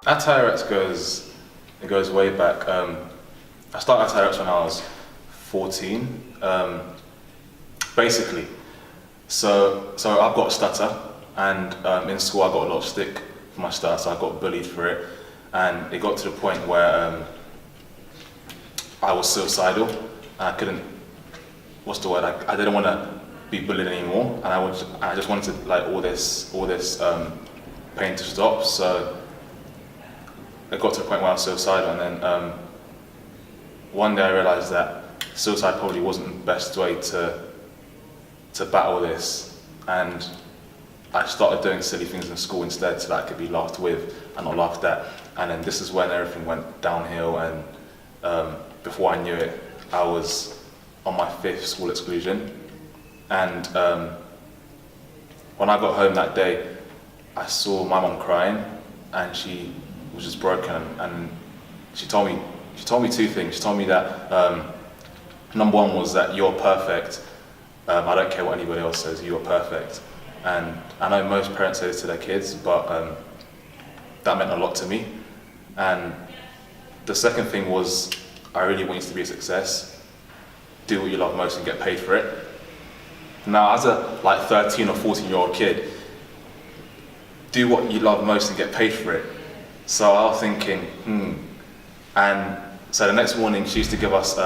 At TEDTalks goes way back. I started at TEDTalks when I was 14. Basically, so I've got a stutter, and in school I got a lot of stick for my stutter, so I got bullied for it, and it got to the point where I was suicidal, and I couldn't. What's the word? I didn't want to be bullied anymore, and I just wanted like all this pain to stop. So it got to a point where I was suicidal, and then one day I realised that suicide probably wasn't the best way to battle this, and I started doing silly things in school instead so that I could be laughed with and not laughed at. And then this is when everything went downhill, and before I knew it, I was on my 5th school exclusion. And when I got home that day, I saw my mum crying, and she was just broken, and she told me 2 things. She told me that number 1 was that you're perfect. I don't care what anybody else says, you're perfect. And I know most parents say this to their kids, but that meant a lot to me. And the second thing was, I really want you to be a success. Do what you love most and get paid for it. Now, as a 13 or 14-year-old kid, do what you love most and get paid for it. So I was thinking, And so the next morning, she used to give us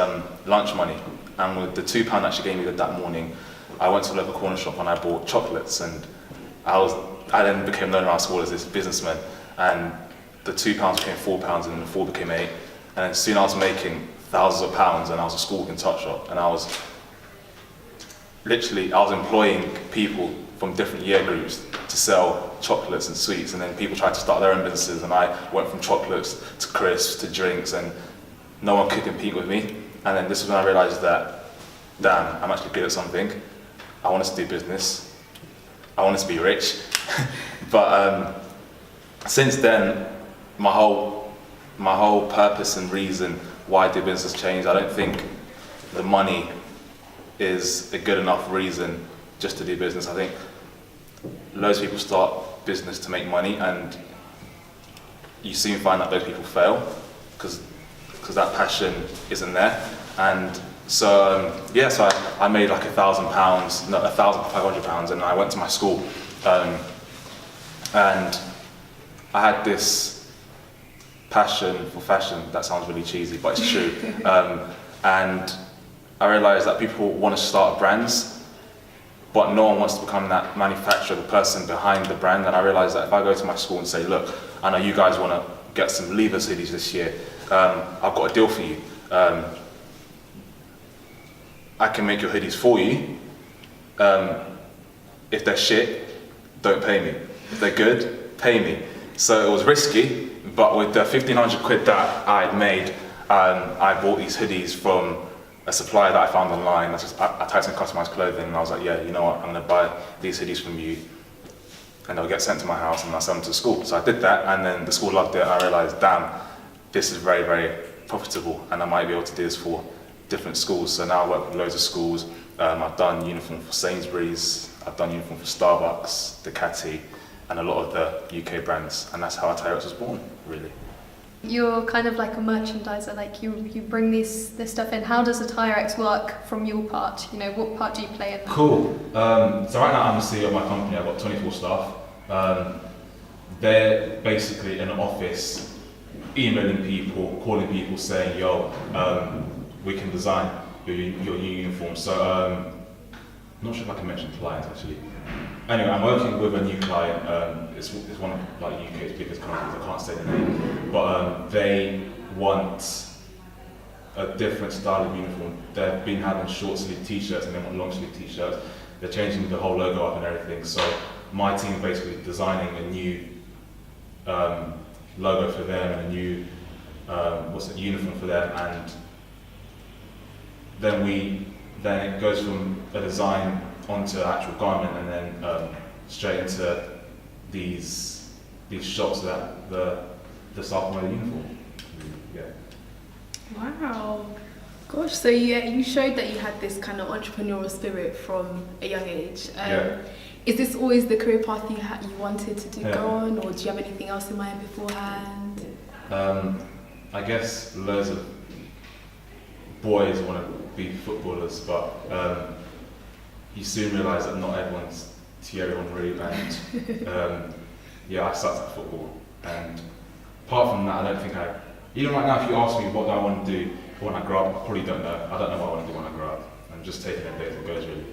lunch money. And with the £2 that she gave me that morning, I went to a local corner shop and I bought chocolates. And I then became known around school as this businessman. And the £2 became £4, and then the 4 became 8. And then soon I was making thousands of pounds, and I was a school walking tuck shop, and I was employing people from different year groups to sell chocolates and sweets, and then people tried to start their own businesses, and I went from chocolates to crisps to drinks, and no one could compete with me. And then this is when I realised that, damn, I'm actually good at something. I wanted to do business. I wanted to be rich. But since then, my whole purpose and reason why I do business changed. I don't think the money is a good enough reason just to do business. I think loads of people start business to make money, and you soon find that those people fail because that passion isn't there. And so so I made like £1,500, and I went to my school, and I had this passion for fashion. That sounds really cheesy, but it's true. And I realised that people want to start brands, but no one wants to become that manufacturer, the person behind the brand. And I realised that if I go to my school and say, look, I know you guys want to get some Levi's hoodies this year, I've got a deal for you. I can make your hoodies for you. If they're shit, don't pay me. If they're good, pay me. So it was risky, but with the 1,500 quid that I'd made, I bought these hoodies from a supplier that I found online. I typed in customized clothing, and I was like, yeah, you know what, I'm gonna buy these hoodies from you, and they'll get sent to my house, and I'll send them to school. So I did that, and then the school loved it, and I realized, damn, this is very, very profitable, and I might be able to do this for different schools. So now I work with loads of schools. I've done uniform for Sainsbury's, I've done uniform for Starbucks, Ducati, and a lot of the UK brands, and that's how TEDTalks was born, really. You're kind of like a merchandiser, like you bring this stuff in. How does a TEDTalks work from your part? You know, what part do you play in that? Cool. So right now I'm the CEO of my company. I've got 24 staff. They're basically in an office, emailing people, calling people, saying, yo, we can design your new uniform. So I'm not sure if I can mention clients actually. Anyway, I'm working with a new client. It's one of UK's biggest companies. I can't say the name, but they want a different style of uniform. They've been having short sleeve t-shirts, and they want long sleeve t-shirts. They're changing the whole logo up and everything. So my team is basically designing a new logo for them and a new uniform for them, and then it goes from a design onto an actual garment, and then straight into these shops that the staff wear the uniform. Yeah. Wow. Gosh, so you showed that you had this kind of entrepreneurial spirit from a young age. Is this always the career path you wanted to Yeah. go on, or do you have anything else in mind beforehand? I guess loads of boys want to be footballers, but you soon realise that not everyone's Thierry Henry, and I sucked at football. And apart from that, I don't think even right now, if you ask me what do I want to do when I grow up, I probably don't know. I don't know what I want to do when I grow up. I'm just taking it as it goes, really.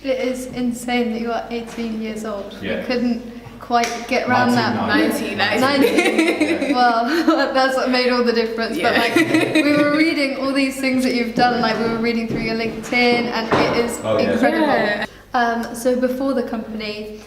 It is insane that you are 18 years old. Yeah. You couldn't quite get around that. 19. 19. Well, that's what made all the difference. Yeah. But like, we were reading all these things that you've done. Like, we were reading through your LinkedIn, and it is incredible. Yeah. So before the company,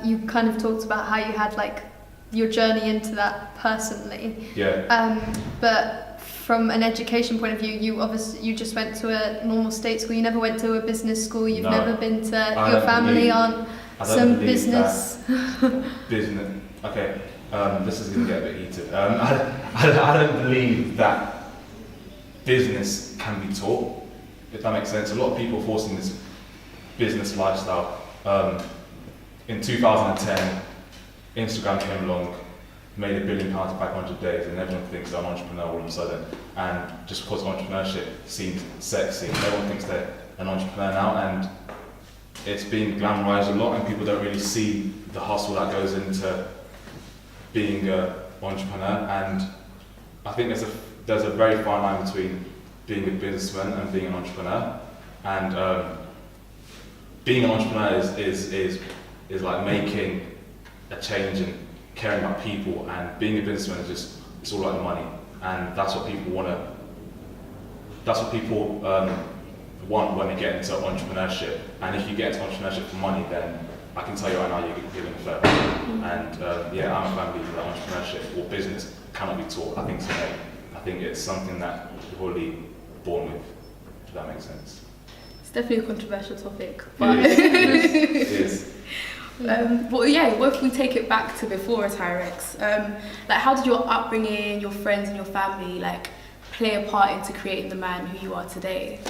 you kind of talked about how you had like your journey into that personally. Yeah. But from an education point of view, you just went to a normal state school. You never went to a business school. You've No. never been to. I Your don't family believe- aren't I don't some believe business. Business. Okay. This is going to get a bit heated. I don't believe that business can be taught, if that makes sense. A lot of people forcing this business lifestyle. In 2010, Instagram came along, made £1 billion in 500 days, and everyone thinks they're an entrepreneur all of a sudden. And just because entrepreneurship seems sexy, everyone thinks they're an entrepreneur now, and it's been glamorized a lot, and people don't really see the hustle that goes into being an entrepreneur. And I think there's a very fine line between being a businessman and being an entrepreneur. And being an entrepreneur is like making a change and caring about people, and being a businessman is just, it's all about money, and that's what people want when they get into entrepreneurship. And if you get into entrepreneurship for money, then I can tell you right now, you're going to fail. And I'm a fan believer that entrepreneurship or business cannot be taught. I think it's something that you're probably born with, if that makes sense. It's definitely a controversial topic. It But is. What if we take it back to before Tyrex? Like, how did your upbringing, your friends, and your family like play a part into creating the man who you are today?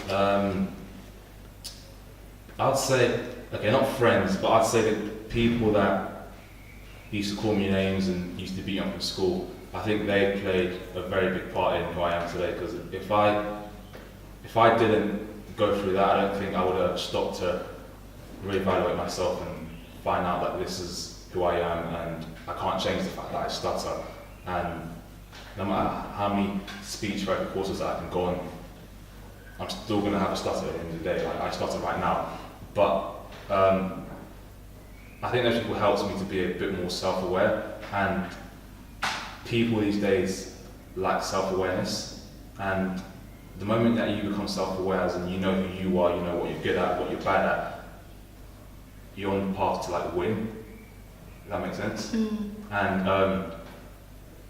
I'd say, okay, not friends, but I'd say that people that used to call me names and used to beat me up in school, I think they played a very big part in who I am today. Because if I didn't go through that, I don't think I would have stopped to reevaluate myself and find out that this is who I am, and I can't change the fact that I stutter. And no matter how many speech therapy courses that I can go on, I'm still going to have a stutter at the end of the day. I stutter right now. But I think that people helps me to be a bit more self-aware, and people these days lack self-awareness. And the moment that you become self-aware, as in you know who you are, you know what you're good at, what you're bad at, you're on the path to like win. Does that make sense? And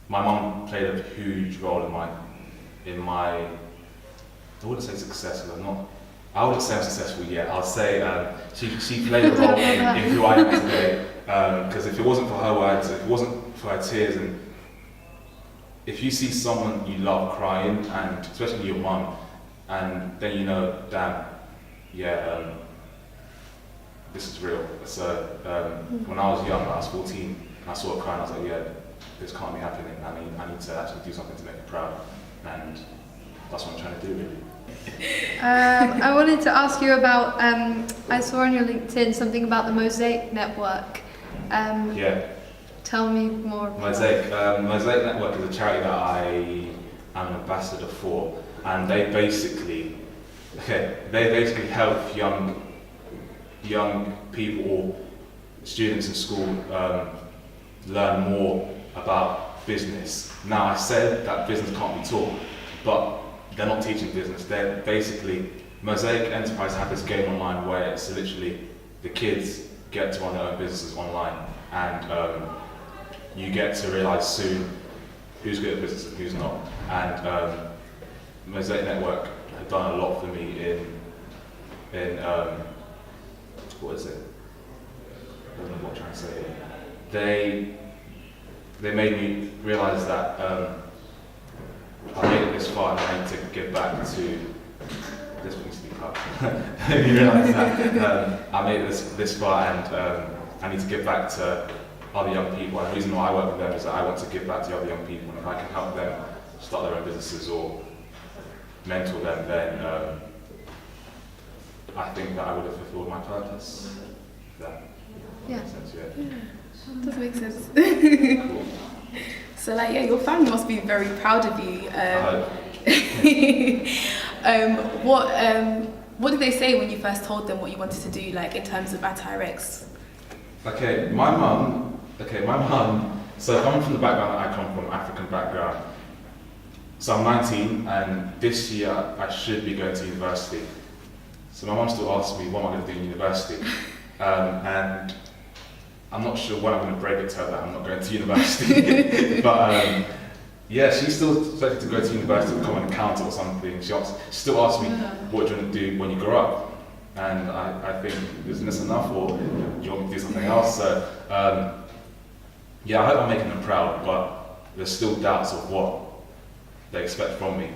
my mum played a huge role in my I wouldn't say successful. I wouldn't say I'm successful yet. I'll say she played a role in who I am today. Because if it wasn't for her words, if it wasn't for her tears, and if you see someone you love crying, and especially your mum, and then you know, damn, this is real. So when I was young, I was 14, and I saw her crying, I was like, this can't be happening. I need to actually do something to make her proud, and that's what I'm trying to do, really. I wanted to ask you about, I saw on your LinkedIn something about the Mosaic Network. Tell me more about Mosaic Network is a charity that I am an ambassador for, and they basically help young people or students in school learn more about business. Now, I said that business can't be taught, but they're not teaching business. They're basically, Mosaic Enterprise have this game online where it's literally the kids get to run their own businesses online, and you get to realise soon who's good at business and who's not. And Mosaic Network have done a lot for me in what is it? I don't know what I'm trying to say here. They made me realise that I made it this far and I need to give back to this needs to be cut. You realise that I made it this far, and I need to give back to other young people. And the reason why I work with them is that I want to give back to other young people. And if I can help them start their own businesses or mentor them, then I think that I would have fulfilled my purpose. That makes sense, yeah. Does make sense. Cool. So like, yeah, your family must be very proud of you. What did they say when you first told them what you wanted to do, like in terms of AttireX? Okay, my mum, so coming from the background that I come from, African background, so I'm 19 and this year I should be going to university. So my mum still asks me, what am I going to do in university? And I'm not sure when I'm going to break it to her that I'm not going to university. But yeah, she's still expected to go to university to become an accountant or something. She still asks me, what do you want to do when you grow up? And I think, isn't this enough, or do you want me to do something else? So yeah, I hope I'm making them proud, but there's still doubts of what they expect from me.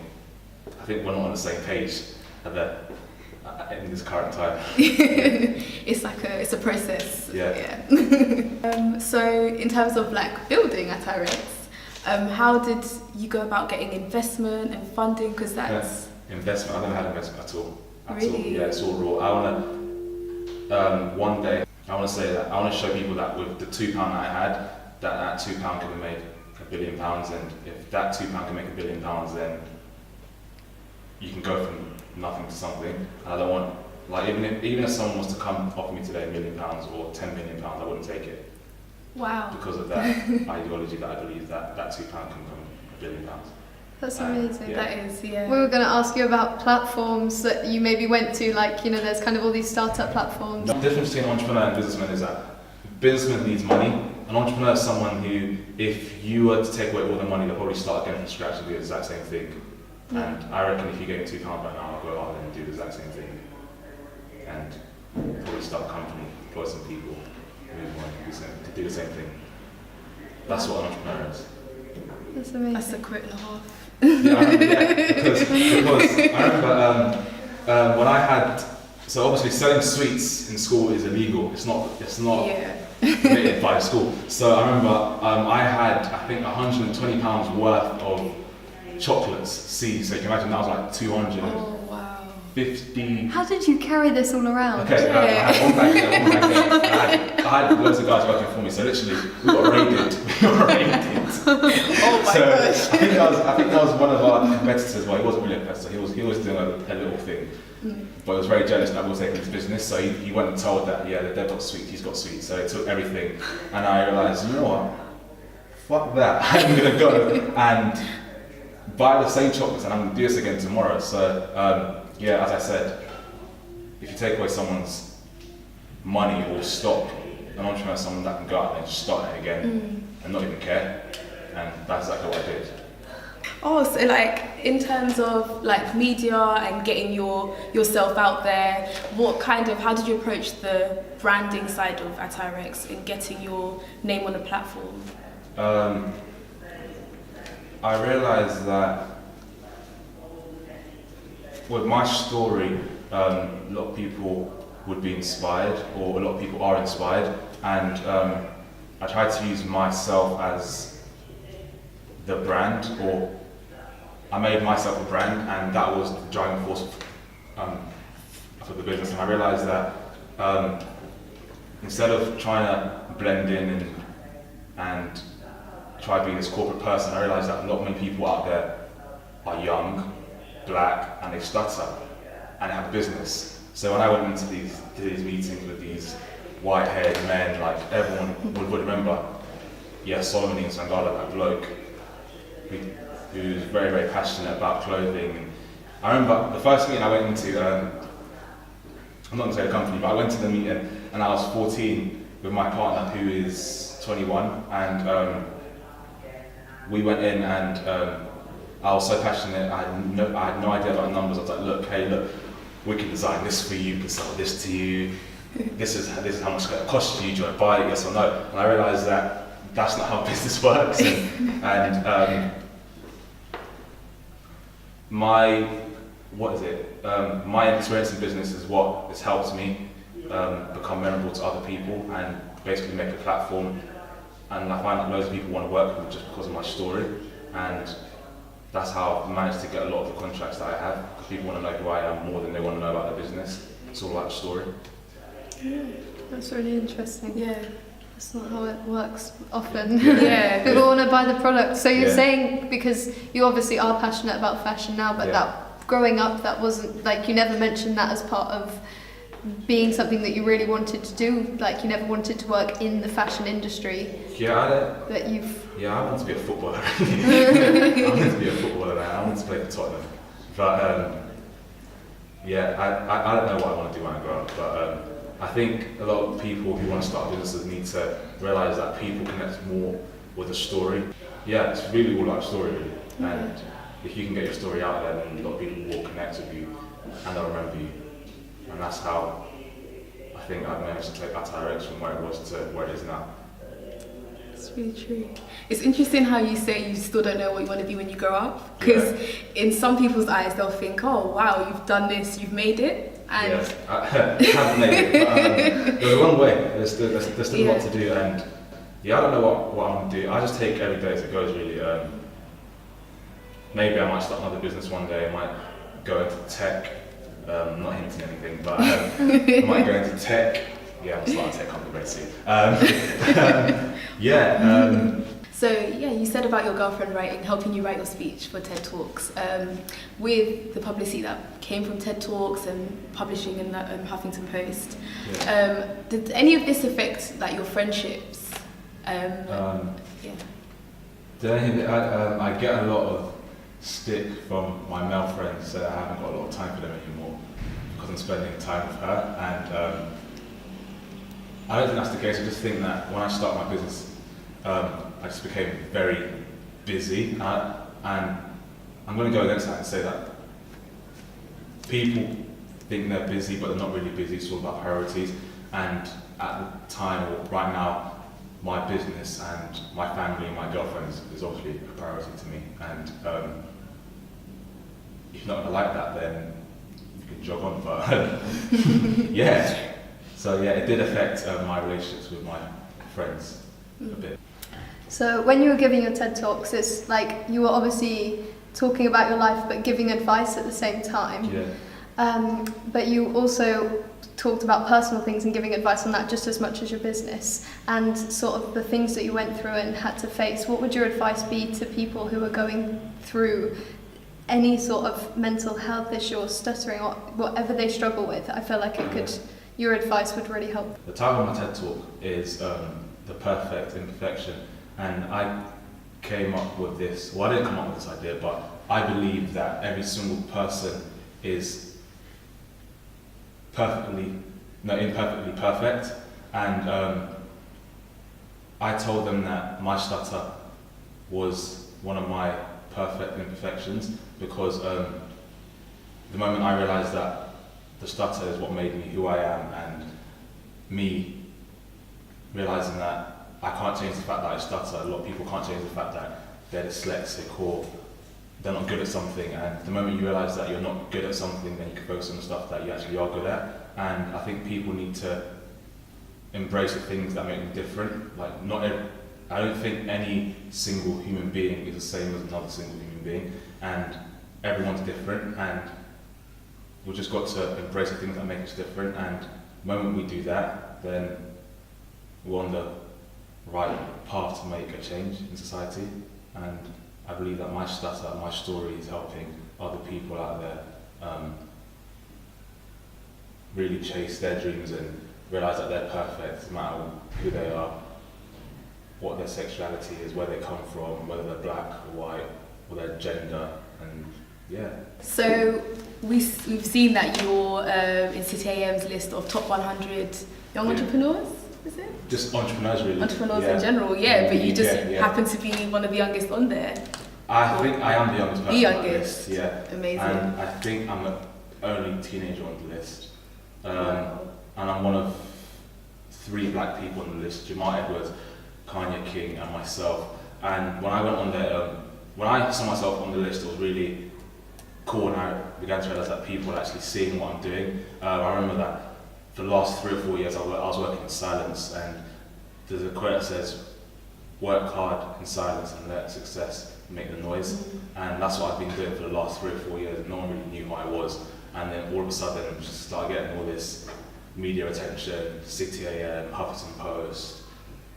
I think we're not on the same page in this current time. It's a process. Yeah. So in terms of like building AttireX, how did you go about getting investment and funding? Because that's investment. I never had investment at all. Really? Yeah, it's all raw. I want to one day. I want to say that I want to show people that with the £2 that I had, that £2 could have made £1 billion, and if that £2 can make £1 billion, then you can go from nothing to something. And I don't want, like, even if someone was to come offer me today £1 million or £10 million, I wouldn't take it. Wow. Because of that ideology that I believe that £2 can become £1 billion. That's amazing. Yeah. That is, yeah. We were going to ask you about platforms that you maybe went to, like, you know, there's kind of all these startup platforms. The difference between an entrepreneur and businessman is that businessman needs money. An entrepreneur is someone who, if you were to take away all the money, they'll probably start again from scratch and do the exact same thing. Yeah. And I reckon if you gave me £2 right now, I'll go out and do the exact same thing. And probably start a company, employ some people, move on, to do the same thing. That's what an entrepreneur is. That's amazing. That's a quote and a half. Yeah, because I remember when I had, so obviously selling sweets in school is illegal. It's not Yeah. permitted by school. So I remember I had, I think, £120 worth of chocolates, seeds. So you can imagine that was like 250. Oh wow. How did you carry this all around? Okay, I had one bag there. I had loads of guys working for me. So literally, we got raided. Oh my gosh. I think that was one of our competitors. Well, he wasn't really a competitor. He was doing a little thing. But he was very jealous that we were taking his business, so he went and told that, yeah, they've got sweets, he's got sweets, so he took everything. And I realised, you know what, fuck that, I'm going to go and buy the same chocolates and I'm going to do this again tomorrow. So, yeah, as I said, if you take away someone's money or stock, an entrepreneur is someone that can go out and just start it again and not even care. And that's exactly what I did. Oh, so like in terms of like media and getting yourself out there, how did you approach the branding side of AttireX and getting your name on the platform? I realised that with my story, a lot of people would be inspired, or a lot of people are inspired, and I tried to use myself as the brand, or I made myself a brand, and that was the driving force for the business. And I realised that instead of trying to blend in and try to be this corporate person, I realised that a lot many people out there are young, black, and they stutter and have business. So when I went into these meetings with these white-haired men, like everyone would remember, yeah, Solomon Ian-Sangala, that bloke who's very, very passionate about clothing. And I remember the first meeting I went into, I'm not going to say the company, but I went to the meeting and I was 14 with my partner who is 21, and we went in and I was so passionate, I had no idea about numbers. I was like, look, we can design this for you, we can sell this to you, this is how much it's going to cost you, do you want to buy it, yes or no? And I realised that that's not how business works, and my experience in business is what has helped me become memorable to other people and basically make a platform, and I find that loads of people want to work with me just because of my story, and that's how I've managed to get a lot of the contracts that I have, because people want to know who I am more than they want to know about the business. It's all about the story. Yeah, that's really interesting. Yeah. That's not how it works often. Yeah. People want to buy the product. So you're Yeah. saying, because you obviously are passionate about fashion now, but Yeah. that growing up, that wasn't, like, you never mentioned that as part of being something that you really wanted to do. Like, you never wanted to work in the fashion industry. Yeah, That you've. I want to be a footballer. I wanted to be a footballer. I wanted to play for Tottenham. But yeah, I don't know what I want to do when I grow up. But I think a lot of people who want to start businesses need to realise that people connect more with a story. Yeah, it's really all about story, really. And if you can get your story out there, then a lot of people will connect with you and they'll remember you. And that's how I think I've managed to take IanSangala from where it was to where it is now. It's really true. It's interesting how you say you still don't know what you want to be when you grow up, because in some people's eyes they'll think, oh wow, you've done this, you've made it, and yeah, I haven't made it, but there's a long way, there's still a lot to do, and yeah, I don't know what I'm going to do. I just take every day as it goes, really. Maybe I might start another business one day, I might go into tech, not hinting anything, but I might go into tech. Yeah, I'm starting tech company very soon. So yeah, you said about your girlfriend helping you write your speech for TED Talks. With the publicity that came from TED Talks and publishing in the Huffington Post, did any of this affect like your friendships? I get a lot of stick from my male friends that I haven't got a lot of time for them anymore because I'm spending time with her, and I don't think that's the case. I just think that when I started my business, I just became very busy, and I'm going to go against that and say that people think they're busy, but they're not really busy. It's all about priorities, and at the time, or right now, my business and my family and my girlfriend is obviously a priority to me, and if you're not going to like that, then you can jog on, but yeah. So yeah, it did affect my relationships with my friends a bit. So when you were giving your TED Talks, it's like you were obviously talking about your life but giving advice at the same time. Yeah. But you also talked about personal things and giving advice on that just as much as your business, and sort of the things that you went through and had to face. What would your advice be to people who are going through any sort of mental health issue or stuttering or whatever they struggle with? I feel like it could, your advice would really help. The title of my TED Talk is The Perfect Imperfection, and I came up with this, well, I didn't come up with this idea, but I believe that every single person is imperfectly perfect, and I told them that my stutter was one of my perfect imperfections, because the moment I realised that the stutter is what made me who I am, and me realising that I can't change the fact that I stutter, a lot of people can't change the fact that they're dyslexic or they're not good at something, and the moment you realise that you're not good at something, then you can focus on the stuff that you actually are good at. And I think people need to embrace the things that make them different. Like, I don't think any single human being is the same as another single human being, and everyone's different, and we've just got to embrace the things that make us different, and the moment we do that, then we're on the right path to make a change in society. And I believe that my stutter, my story is helping other people out there really chase their dreams and realise that they're perfect no matter who they are, what their sexuality is, where they come from, whether they're black or white, or their gender, and yeah. So we've seen that you're in City AM's list of top 100 young entrepreneurs, is it? Just entrepreneurs, really. Entrepreneurs in general, but you just happen to be one of the youngest on there. I think I am the youngest person on the list, yeah. Amazing. And I think I'm the only teenager on the list. And I'm one of 3 black people on the list: Jamal Edwards, Kanye King, and myself. And when I went on there, when I saw myself on the list, it was really cool, and I began to realise that people were actually seeing what I'm doing. I remember that for the last 3 or 4 years I was working in silence, and there's a quote that says, work hard in silence and let success make the noise. And that's what I've been doing for the last 3 or 4 years. No one really knew who I was. And then all of a sudden, just started getting all this media attention, City AM, Huffington Post,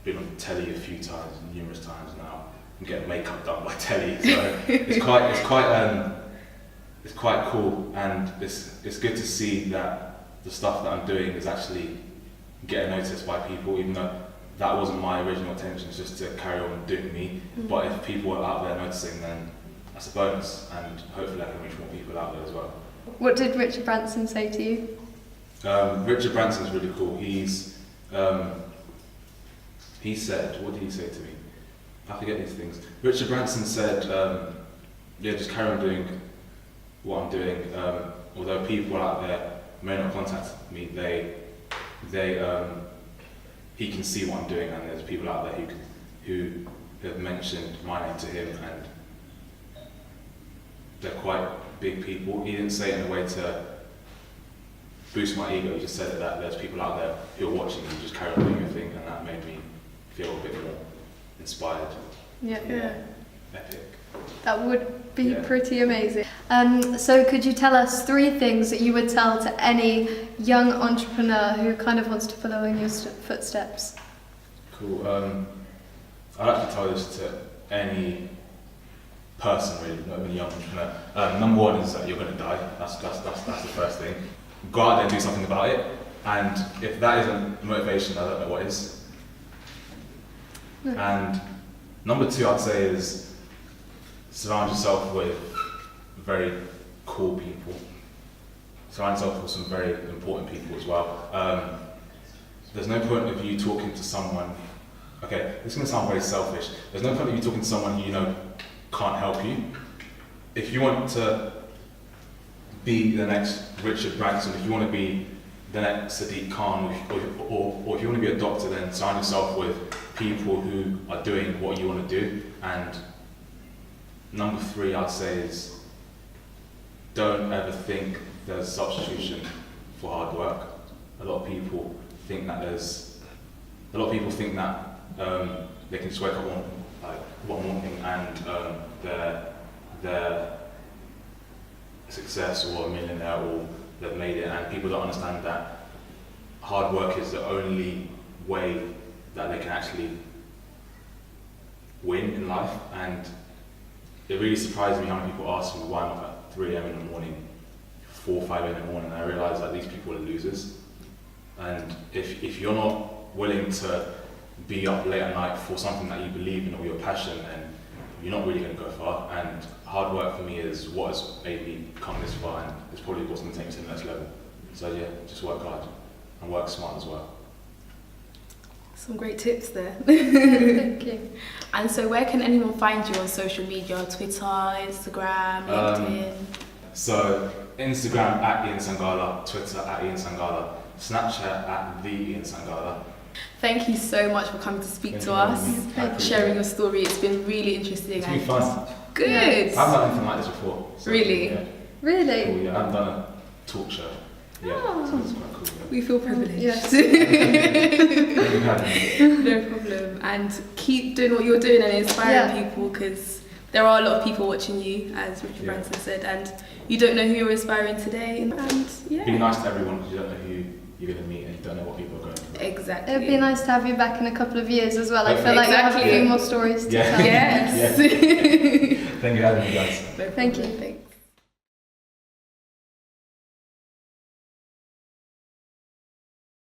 been on telly a few times, numerous times now. I'm getting makeup done by telly, so it's quite cool, and it's good to see that the stuff that I'm doing is actually getting noticed by people, even though that wasn't my original intention, it's just to carry on doing me. But if people are out there noticing, then that's a bonus, and hopefully I can reach more people out there as well. What did Richard Branson say to you? Richard Branson's really cool. He said, what did he say to me? I forget these things. Richard Branson said, just carry on doing what I'm doing. Although people out there may not contact me, he can see what I'm doing, and there's people out there who have mentioned my name to him, and they're quite big people. He didn't say it in a way to boost my ego, he just said that there's people out there who are watching you, just carry on doing your thing, and that made me feel a bit more inspired. Yeah. Epic. That would be pretty amazing. So could you tell us 3 things that you would tell to any young entrepreneur who kind of wants to follow in your footsteps? Cool. I'd like to tell this to any person really, not even a young entrepreneur. Number 1 is that you're going to die. That's the first thing. Go out there and do something about it. And if that isn't motivation, I don't know what is. And number 2, I'd say, is surround yourself with very cool people. Surround yourself with some very important people as well. There's no point of you talking to someone, okay, this is going to sound very selfish, there's no point of you talking to someone who you know can't help you. If you want to be the next Richard Branson, if you want to be the next Sadiq Khan, or if you want to be a doctor, then surround yourself with people who are doing what you want to do. And number 3, I'd say, is don't ever think there's substitution for hard work. A lot of people think that they can just wake up one morning and they're success or a millionaire or they've made it, and people don't understand that hard work is the only way that they can actually win in life. And it really surprised me how many people ask me why I'm up at 3 AM in the morning, 4 or 5 AM in the morning, and I realised that these people are losers. And if you're not willing to be up late at night for something that you believe in or your passion, then you're not really going to go far. And hard work for me is what has made me come this far, and it's probably what's going to take me to the next level. So yeah, just work hard and work smart as well. Some great tips there. Thank you. And so where can anyone find you on social media? Twitter, Instagram, LinkedIn? So Instagram at Ian-Sangala, Twitter at Ian-Sangala, Snapchat at the Ian-Sangala. Thank you so much for coming to speak to us, sharing your story. It's been really interesting. It's been fun. Good. Yeah. I haven't done anything like this before. So, Really? Yeah. Really? Cool, yeah. I haven't done a talk show. Yeah, Oh. so it's quite cool. Yeah. We feel privileged. Yes. Thank you for having me. No problem. And keep doing what you're doing and inspiring people, because there are a lot of people watching you, as Richard Branson said, and you don't know who you're inspiring today. And Be nice to everyone, because you don't know who you're going to meet and you don't know what people are going through. Exactly. It'd be nice to have you back in a couple of years as well. I feel like you have a few more stories to tell. Yes. Thank you for having me, guys. No Thank you. problem. Thanks.